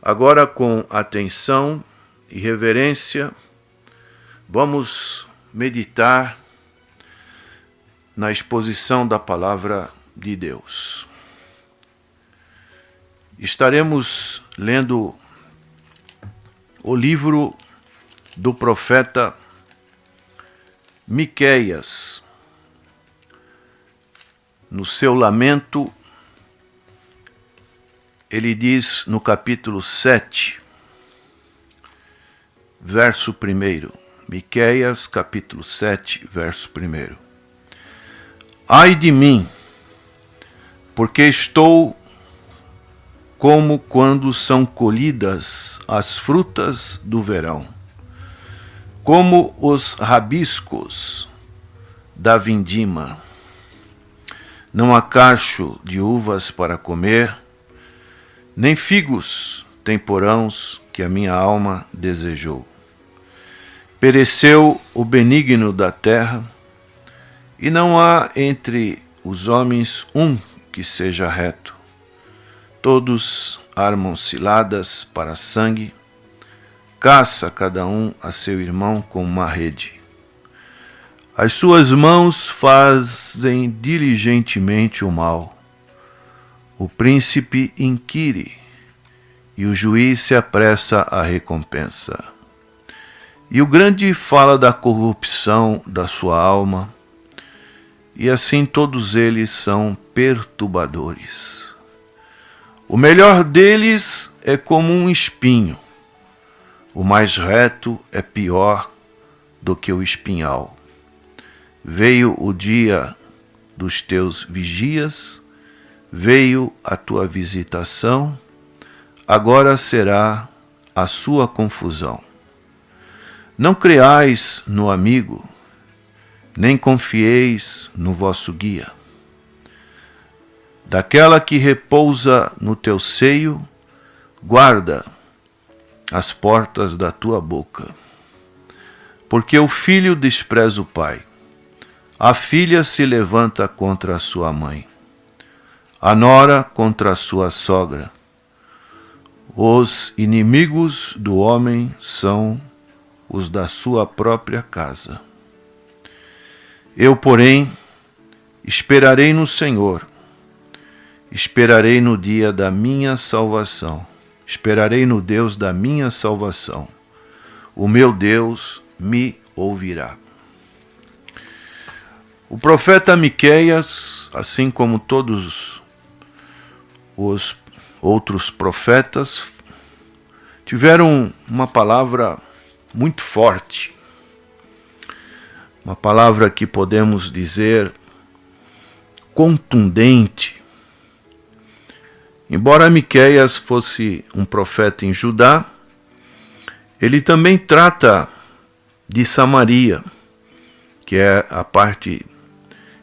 Agora, com atenção e reverência, vamos meditar na exposição da palavra de Deus. Estaremos lendo o livro do profeta Miqueias. No seu lamento, ele diz no capítulo 7, verso 1, Miqueias, capítulo 7, verso 1. Ai de mim, porque estou como quando são colhidas as frutas do verão, como os rabiscos da vindima. Não há cacho de uvas para comer, nem figos temporãos que a minha alma desejou. Pereceu o benigno da terra, e não há entre os homens um que seja reto. Todos armam ciladas para sangue, caça cada um a seu irmão com uma rede. As suas mãos fazem diligentemente o mal. O príncipe inquire, e o juiz se apressa à recompensa. E o grande fala da corrupção da sua alma, e assim todos eles são perturbadores. O melhor deles é como um espinho, o mais reto é pior do que o espinhal. Veio o dia dos teus vigias, veio a tua visitação, agora será a sua confusão. Não creais no amigo, nem confieis no vosso guia. Daquela que repousa no teu seio, guarda as portas da tua boca. Porque o filho despreza o pai, a filha se levanta contra a sua mãe, a nora contra a sua sogra. Os inimigos do homem são os da sua própria casa. Eu, porém, esperarei no Senhor, esperarei no dia da minha salvação, esperarei no Deus da minha salvação. O meu Deus me ouvirá. O profeta Miqueias, assim como todos os outros profetas, tiveram uma palavra muito forte, uma palavra que podemos dizer contundente. Embora Miqueias fosse um profeta em Judá, ele também trata de Samaria, que é a parte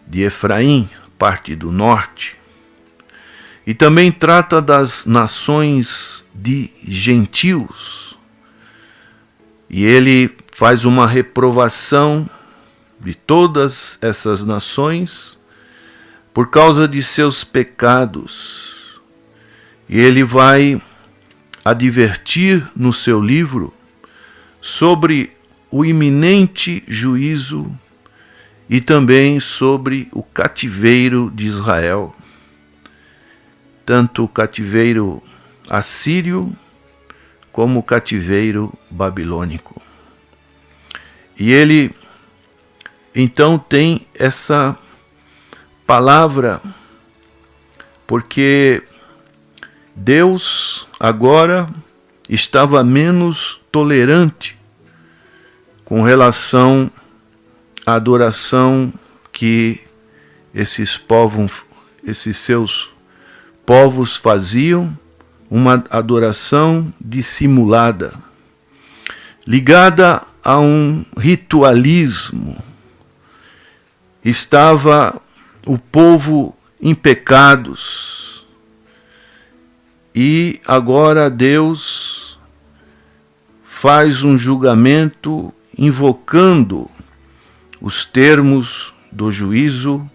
de Efraim, a parte do norte, e também trata das nações de gentios. E ele faz uma reprovação de todas essas nações por causa de seus pecados. E ele vai advertir no seu livro sobre o iminente juízo e também sobre o cativeiro de Israel, tanto o cativeiro assírio como o cativeiro babilônico. E ele então tem essa palavra, porque Deus agora estava menos tolerante com relação à adoração que esses seus povos faziam, uma adoração dissimulada, ligada a um ritualismo. Estava o povo em pecados, e agora Deus faz um julgamento invocando os termos do juízo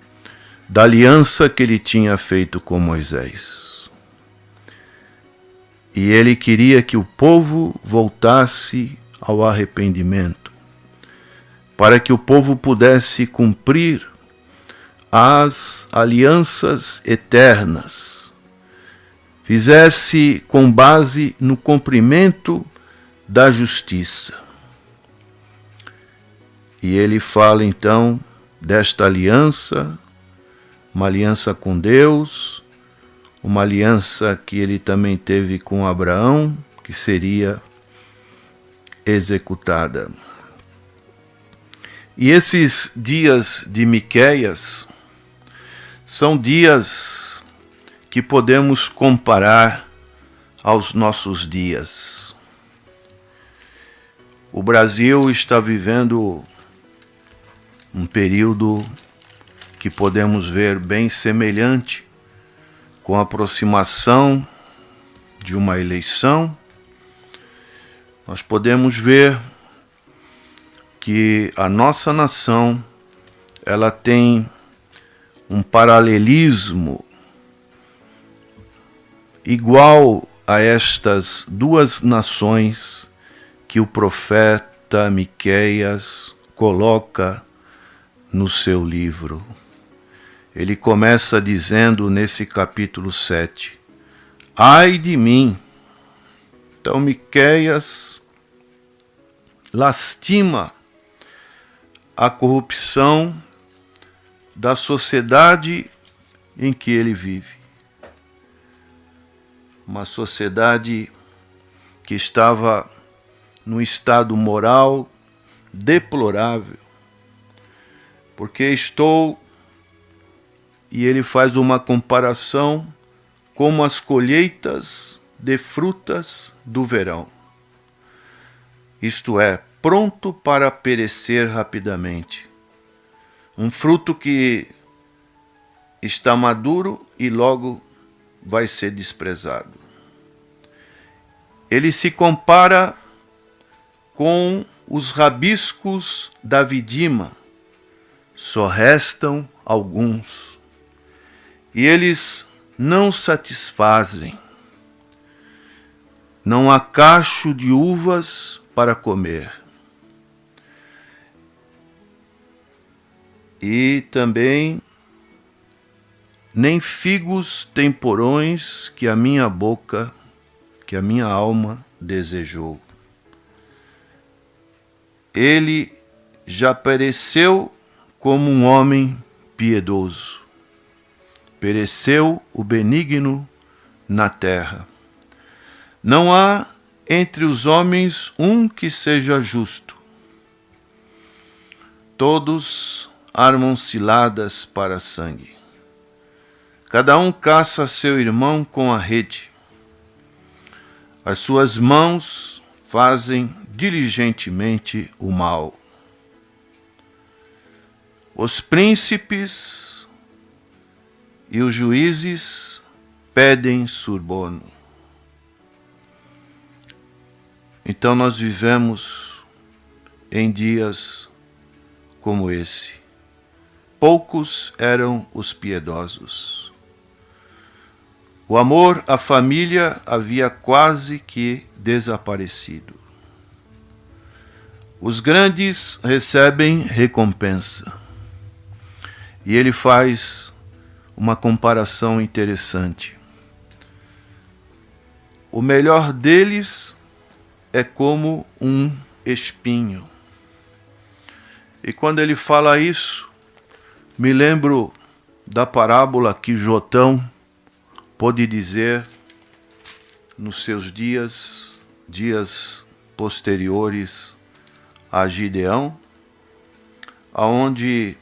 da aliança que ele tinha feito com Moisés. E ele queria que o povo voltasse ao arrependimento, para que o povo pudesse cumprir as alianças eternas, fizesse com base no cumprimento da justiça. E ele fala então desta aliança, uma aliança com Deus, uma aliança que ele também teve com Abraão, que seria executada. E esses dias de Miqueias são dias que podemos comparar aos nossos dias. O Brasil está vivendo um período que podemos ver bem semelhante com a aproximação de uma eleição. Nós podemos ver que a nossa nação, ela tem um paralelismo igual a estas duas nações que o profeta Miqueias coloca no seu livro. Ele começa dizendo nesse capítulo 7, ai de mim. Então Miqueias lastima a corrupção da sociedade em que ele vive. Uma sociedade que estava num estado moral deplorável. Porque e ele faz uma comparação como as colheitas de frutas do verão. Isto é, pronto para perecer rapidamente. Um fruto que está maduro e logo vai ser desprezado. Ele se compara com os rabiscos da vidima. Só restam alguns. E eles não satisfazem. Não há cacho de uvas para comer. E também nem figos tem porões que a minha boca, que a minha alma desejou. Ele já pereceu como um homem piedoso. Pereceu o benigno na terra. Não há entre os homens um que seja justo. Todos armam ciladas para sangue. Cada um caça seu irmão com a rede. As suas mãos fazem diligentemente o mal. Os príncipes e os juízes pedem suborno. Então nós vivemos em dias como esse. Poucos eram os piedosos. O amor à família havia quase que desaparecido. Os grandes recebem recompensa. E ele faz uma comparação interessante. O melhor deles é como um espinho. E quando ele fala isso, me lembro da parábola que Jotão pôde dizer nos seus dias posteriores a Gideão, aonde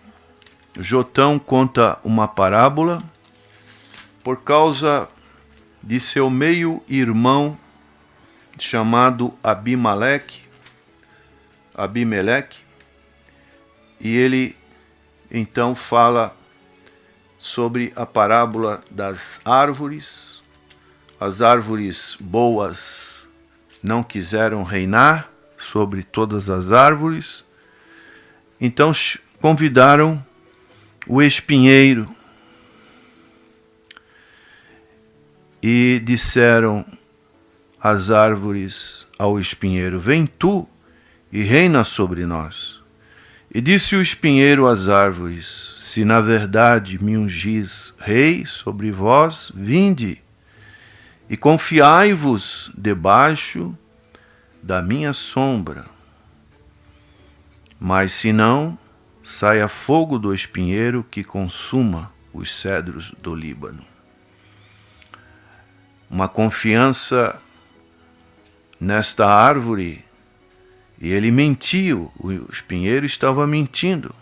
Jotão conta uma parábola por causa de seu meio-irmão chamado Abimeleque, e ele então fala sobre a parábola das árvores. As árvores boas não quiseram reinar sobre todas as árvores, então convidaram o espinheiro e disseram: as árvores ao espinheiro: vem tu e reina sobre nós. E disse o espinheiro às árvores: se na verdade me ungis rei sobre vós, vinde, e confiai-vos debaixo da minha sombra. Mas se não, saia fogo do espinheiro que consuma os cedros do Líbano. Uma confiança nesta árvore, e ele mentiu, o espinheiro estava mentindo,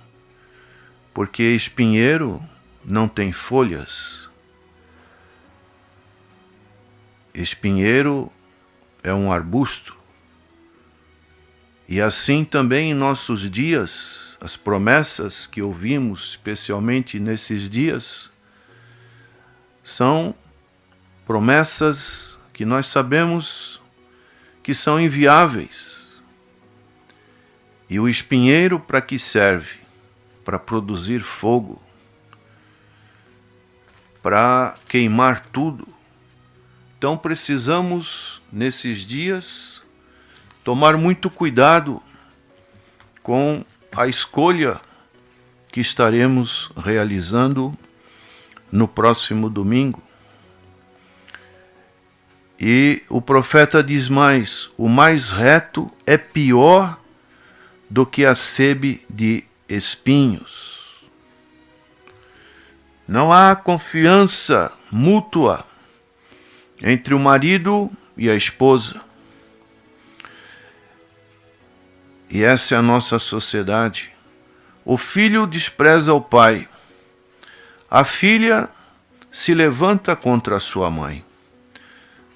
porque espinheiro não tem folhas. Espinheiro é um arbusto. E assim também em nossos dias, as promessas que ouvimos, especialmente nesses dias, são promessas que nós sabemos que são inviáveis. E o espinheiro para que serve? Para produzir fogo, para queimar tudo. Então precisamos, nesses dias, tomar muito cuidado com a escolha que estaremos realizando no próximo domingo. E o profeta diz mais: o mais reto é pior do que a sebe de espinhos. Não há confiança mútua entre o marido e a esposa. E essa é a nossa sociedade. O filho despreza o pai. A filha se levanta contra a sua mãe.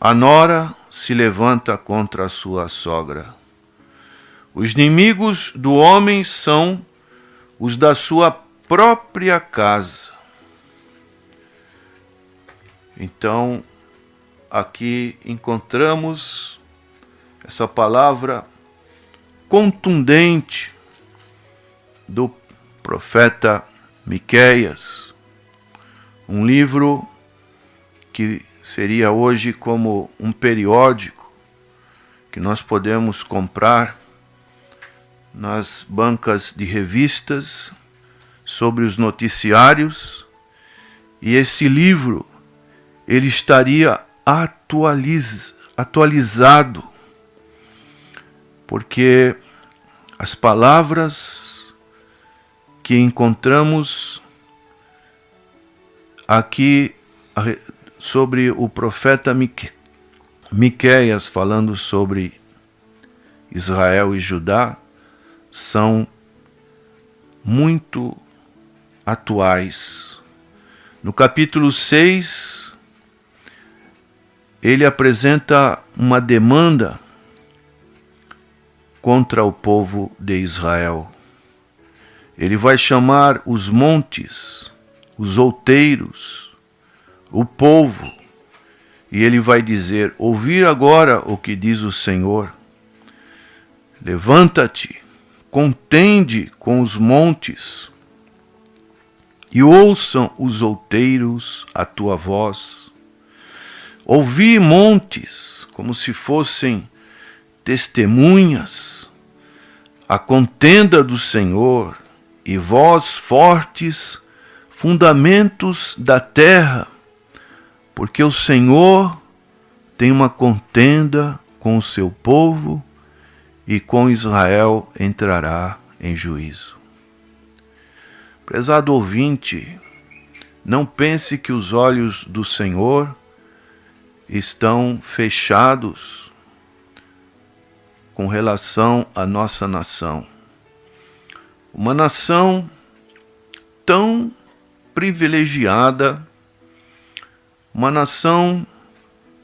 A nora se levanta contra a sua sogra. Os inimigos do homem são os da sua própria casa. Então, aqui encontramos essa palavra contundente do profeta Miqueias, um livro que seria hoje como um periódico que nós podemos comprar nas bancas de revistas, sobre os noticiários, e esse livro ele estaria atualizado, porque as palavras que encontramos aqui sobre o profeta Miqueias, falando sobre Israel e Judá, são muito atuais. No capítulo 6, ele apresenta uma demanda contra o povo de Israel. Ele vai chamar os montes, os outeiros, o povo, e ele vai dizer: ouvir agora o que diz o Senhor. Levanta-te, contende com os montes, e ouçam os outeiros a tua voz. Ouvi, montes, como se fossem testemunhas, a contenda do Senhor, e vós, fortes, fundamentos da terra, porque o Senhor tem uma contenda com o seu povo, e com Israel entrará em juízo. Prezado ouvinte, não pense que os olhos do Senhor estão fechados com relação à nossa nação. Uma nação tão privilegiada, uma nação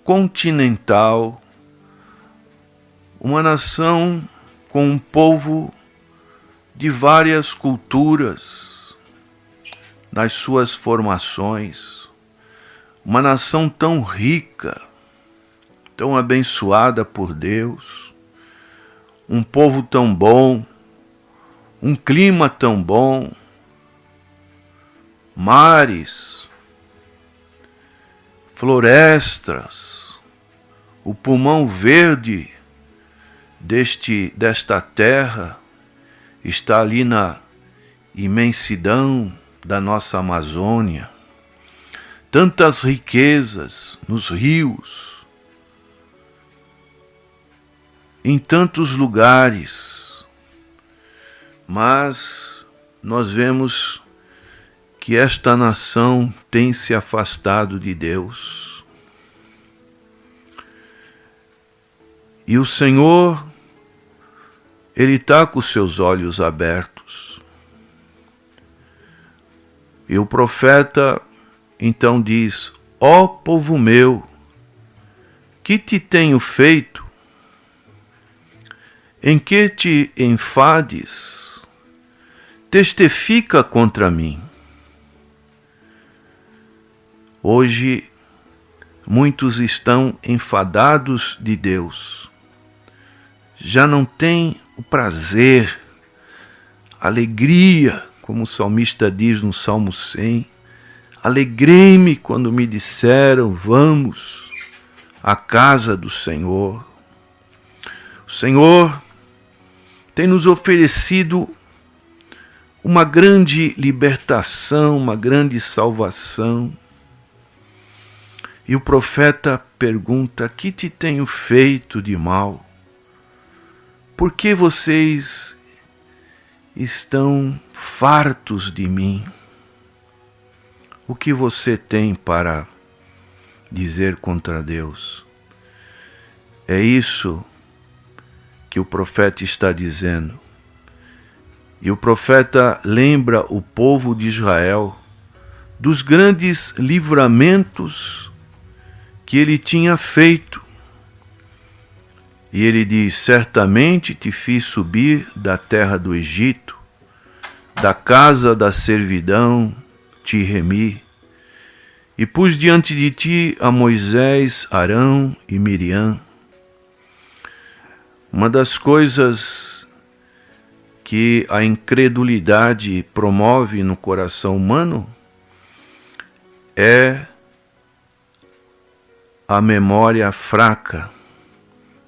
continental, uma nação com um povo de várias culturas nas suas formações, uma nação tão rica, tão abençoada por Deus, um povo tão bom, um clima tão bom, mares, florestas, o pulmão verde desta terra está ali na imensidão da nossa Amazônia. Tantas riquezas nos rios, em tantos lugares, mas nós vemos que esta nação tem se afastado de Deus. E o Senhor, Ele está com os seus olhos abertos. E o profeta então diz: ó povo meu, que te tenho feito? Em que te enfades? Testifica contra mim. Hoje, muitos estão enfadados de Deus. Já não têm o prazer, a alegria, como o salmista diz no Salmo 100. Alegrei-me quando me disseram, vamos à casa do Senhor. O Senhor tem nos oferecido uma grande libertação, uma grande salvação. E o profeta pergunta: que te tenho feito de mal? Por que vocês estão fartos de mim? O que você tem para dizer contra Deus? É isso que o profeta está dizendo. E o profeta lembra o povo de Israel dos grandes livramentos que ele tinha feito. E ele diz: certamente te fiz subir da terra do Egito, da casa da servidão te remi, e pus diante de ti a Moisés, Arão e Miriam. Uma das coisas que a incredulidade promove no coração humano é a memória fraca,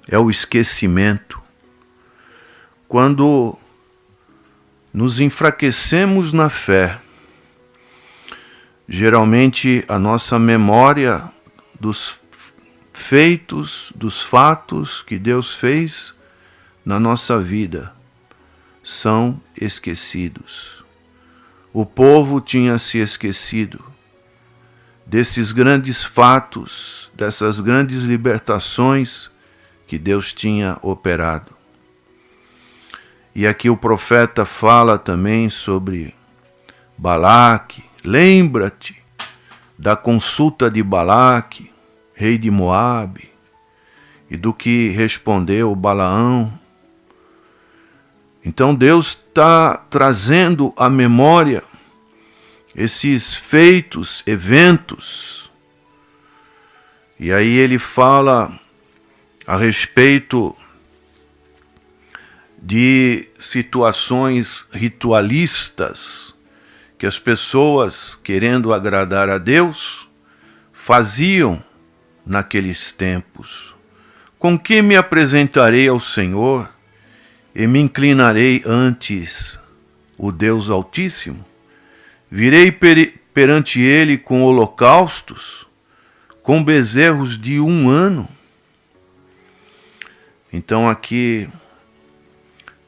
é o esquecimento. Quando nos enfraquecemos na fé, geralmente a nossa memória dos feitos, dos fatos que Deus fez na nossa vida são esquecidos. O povo tinha se esquecido desses grandes fatos, dessas grandes libertações que Deus tinha operado. E aqui o profeta fala também sobre Balaque. Lembra-te da consulta de Balaque, rei de Moabe, e do que respondeu Balaão. Então Deus está trazendo à memória esses feitos, eventos. E aí ele fala a respeito de situações ritualistas que as pessoas, querendo agradar a Deus, faziam naqueles tempos. Com que me apresentarei ao Senhor e me inclinarei antes o Deus Altíssimo? Virei perante ele com holocaustos, com bezerros de 1 ano. Então aqui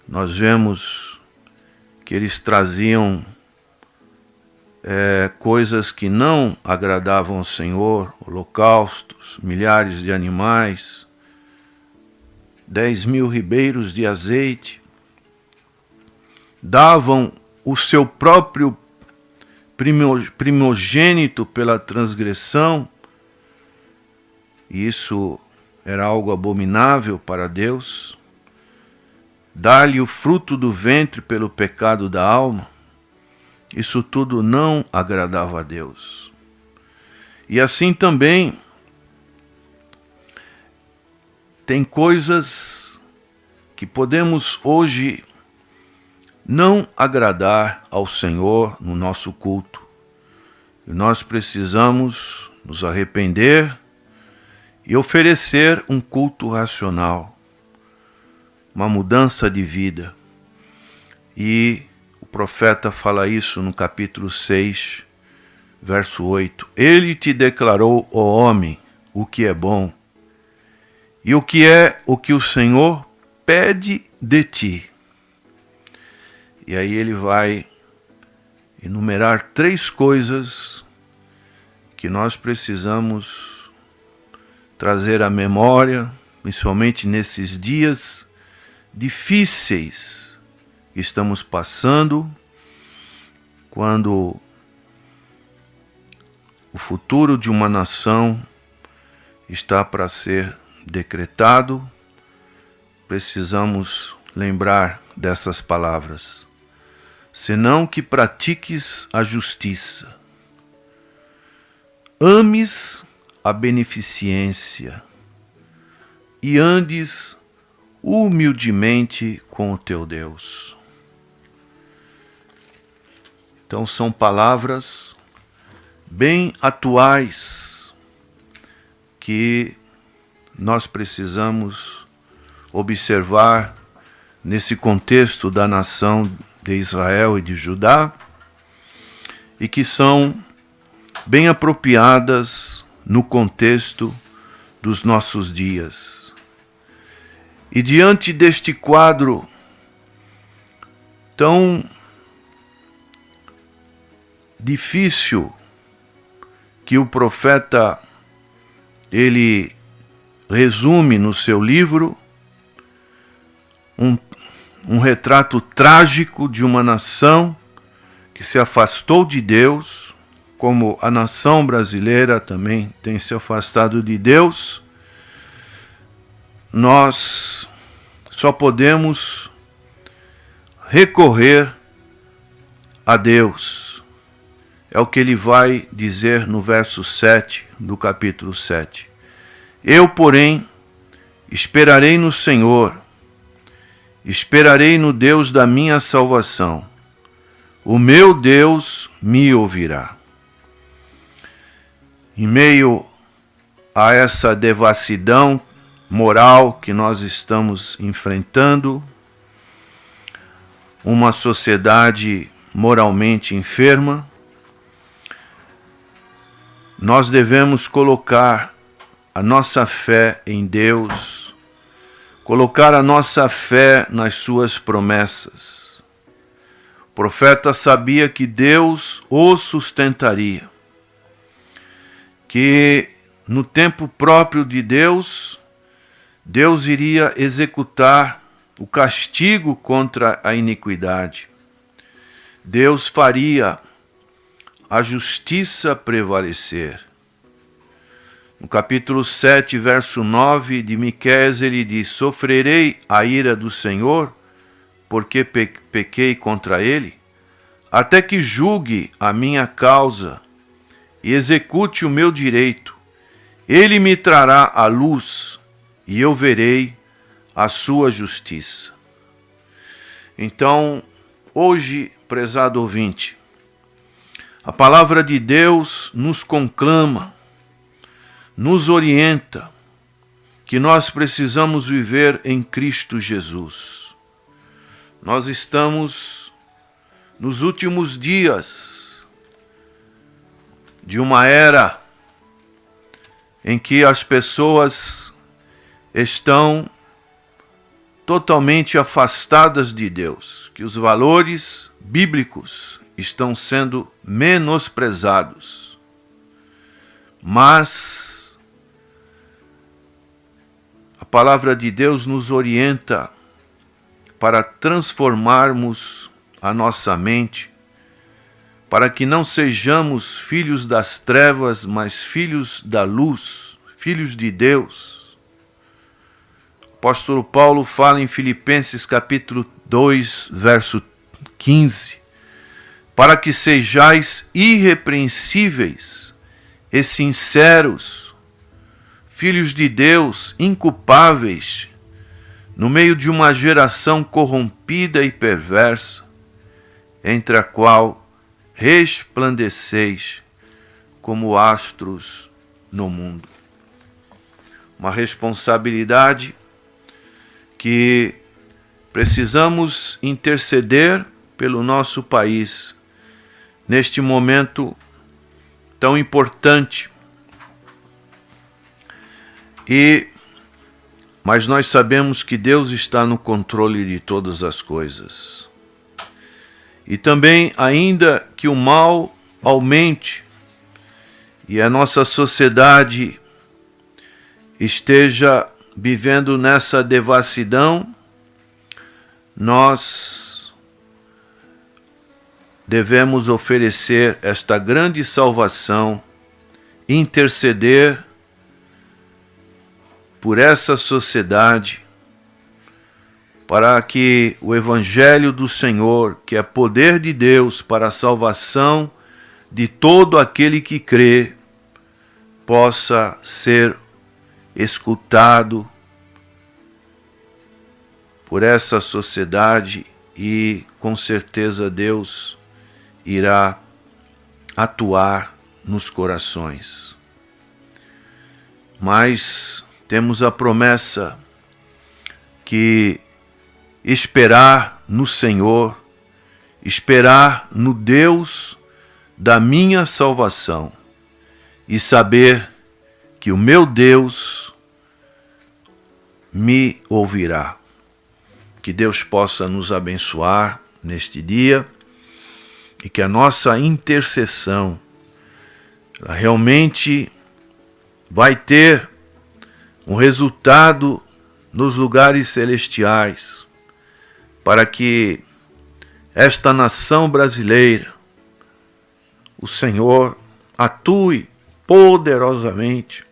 nós vemos que eles traziam coisas que não agradavam ao Senhor, holocaustos, milhares de animais, 10.000 ribeiros de azeite, davam o seu próprio primogênito pela transgressão, e isso era algo abominável para Deus. Dar-lhe o fruto do ventre pelo pecado da alma, isso tudo não agradava a Deus. E assim também tem coisas que podemos hoje não agradar ao Senhor no nosso culto. E nós precisamos nos arrepender e oferecer um culto racional, uma mudança de vida. E o profeta fala isso no capítulo 6, verso 8. Ele te declarou, ó homem, o que é bom, e o que é o que o Senhor pede de ti. E aí ele vai enumerar 3 coisas que nós precisamos trazer à memória, principalmente nesses dias difíceis que estamos passando, quando o futuro de uma nação está para ser decretado. Precisamos lembrar dessas palavras. Senão que pratiques a justiça, ames a beneficência e andes humildemente com o teu Deus. Então são palavras bem atuais que nós precisamos observar nesse contexto da nação de Israel e de Judá, e que são bem apropriadas no contexto dos nossos dias. E diante deste quadro tão difícil que o profeta ele resume no seu livro, um retrato trágico de uma nação que se afastou de Deus, como a nação brasileira também tem se afastado de Deus. Nós só podemos recorrer a Deus. É o que ele vai dizer no verso 7 do capítulo 7. Eu, porém, esperarei no Senhor, esperarei no Deus da minha salvação. O meu Deus me ouvirá. Em meio a essa devassidão moral que nós estamos enfrentando, uma sociedade moralmente enferma, nós devemos colocar a nossa fé em Deus, colocar a nossa fé nas suas promessas. O profeta sabia que Deus o sustentaria, que no tempo próprio de Deus, Deus iria executar o castigo contra a iniquidade. Deus faria a justiça prevalecer. No capítulo 7, verso 9 de Miqueias, ele diz: sofrerei a ira do Senhor, porque pequei contra ele, até que julgue a minha causa e execute o meu direito. Ele me trará a luz, e eu verei a sua justiça. Então, hoje, prezado ouvinte, a palavra de Deus nos conclama, nos orienta, que nós precisamos viver em Cristo Jesus. Nós estamos nos últimos dias de uma era em que as pessoas estão totalmente afastadas de Deus, que os valores bíblicos estão sendo menosprezados. Mas a palavra de Deus nos orienta para transformarmos a nossa mente, para que não sejamos filhos das trevas, mas filhos da luz, filhos de Deus. O apóstolo Paulo fala em Filipenses capítulo 2, verso 15, para que sejais irrepreensíveis e sinceros, filhos de Deus, inculpáveis, no meio de uma geração corrompida e perversa, entre a qual resplandeceis como astros no mundo. uma responsabilidade que precisamos interceder pelo nosso país neste momento tão importante. Mas nós sabemos que Deus está no controle de todas as coisas. E também, ainda que o mal aumente e a nossa sociedade esteja vivendo nessa devassidão, nós devemos oferecer esta grande salvação, interceder por essa sociedade, para que o Evangelho do Senhor, que é poder de Deus para a salvação de todo aquele que crê, possa ser escutado por essa sociedade e, com certeza, Deus irá atuar nos corações. Mas temos a promessa que esperar no Senhor, esperar no Deus da minha salvação e saber que o meu Deus me ouvirá. Que Deus possa nos abençoar neste dia e que a nossa intercessão ela realmente vai ter um resultado nos lugares celestiais, para que esta nação brasileira, o Senhor atue poderosamente,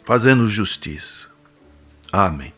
fazendo justiça. Amém.